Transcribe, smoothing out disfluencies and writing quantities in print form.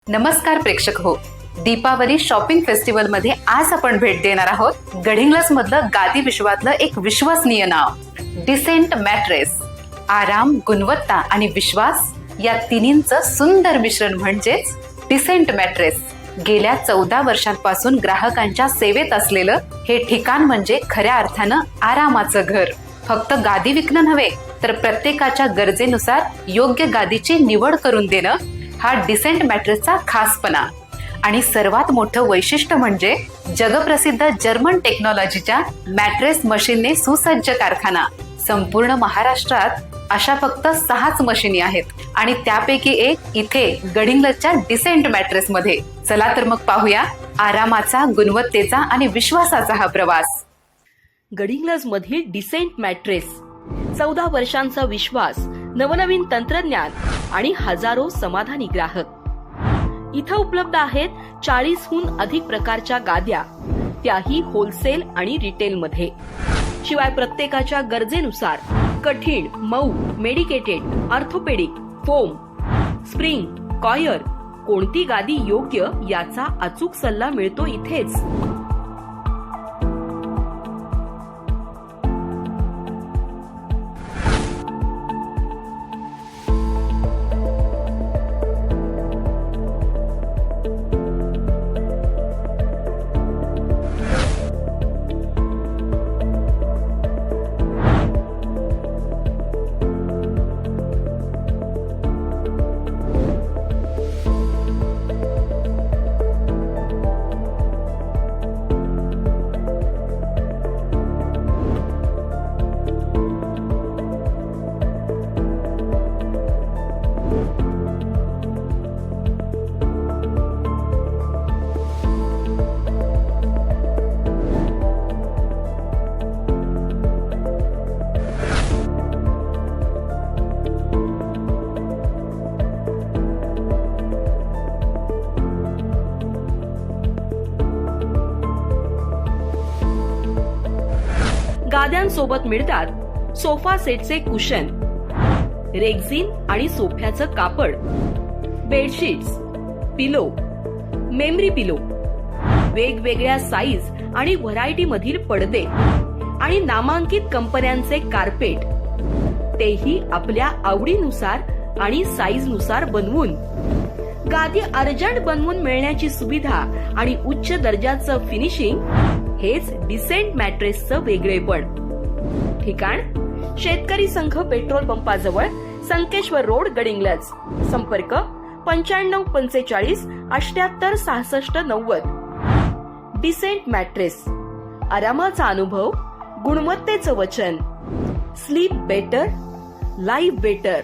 नमस्कार प्रेक्षक हो, दीपावली शॉपिंग फेस्टिवल मध्ये आज आपण भेट देणार आहोत गडिंग्लज मधलं गादी विश्वातलं एक विश्वसनीय नाव डिसेंट मॅट्रेस. आराम, गुणवत्ता आणि विश्वास या तिन्हींचं सुंदर मिश्रण म्हणजेच डिसेंट मॅट्रेस. गेल्या 14 वर्षांपासून ग्राहकांच्या सेवेत असलेलं हे ठिकाण म्हणजे खऱ्या अर्थानं आरामाचं घर. फक्त गादी विकणं नव्हे तर प्रत्येकाच्या गरजेनुसार योग्य गादीची निवड करून देणं हा डिसेंट मॅट्रेसचा खासपणा. आणि सर्वात मोठं वैशिष्ट्य म्हणजे जगप्रसिद्ध जर्मन टेक्नॉलॉजीच्या मॅट्रेस मशीनने सुसज्ज कारखाना. संपूर्ण महाराष्ट्रात अशा फक्त 6च मशीनी आहेत आणि त्यापैकी एक इथे गडिंग्लजच्या डिसेंट मॅट्रेस मध्ये. चला तर मग पाहूया आरामाचा, गुणवत्तेचा आणि विश्वासाचा हा प्रवास. गडिंग्लज मधील डिसेंट मॅट्रेस. 14 वर्षांचा विश्वास, नवनवीन तंत्रज्ञान आणि हजारो समाधानी ग्राहक. इथं उपलब्ध आहेत 40हून अधिक प्रकारच्या गाद्या, त्याही होलसेल आणि रिटेल मध्ये. शिवाय प्रत्येकाच्या गरजेनुसार कठीण, मऊ, medicated, orthopaedic, foam, spring, coir, कोणती गादी योग्य याचा अचूक सल्ला मिळतो इथेच. गाद्यांसोबत मिळतात सोफा सेटचे कुशन, रेक्झिन आणि सोफ्याचं कापड, बेडशीट्स, पिलो, मेमरी पिलो, वेगवेगळ्या साईज आणि व्हरायटी मधील पडदे आणि नामांकित कंपन्यांचे कार्पेट, तेही आपल्या आवडीनुसार आणि साईजनुसार बनवून. गादी अर्जंट बनवून मिळण्याची सुविधा आणि उच्च दर्जाचं फिनिशिंग हेच डिसेंट मॅट्रेसचं वेगळेपण. ठिकाण शेतकरी संघ पेट्रोल पंपाजवळ, संकेश्वर रोड, गडिंग्लज. संपर्क 9545 78 66 90. Decent mattress. आरामाचा अनुभव, गुणवत्तेचं वचन. Sleep better, life better.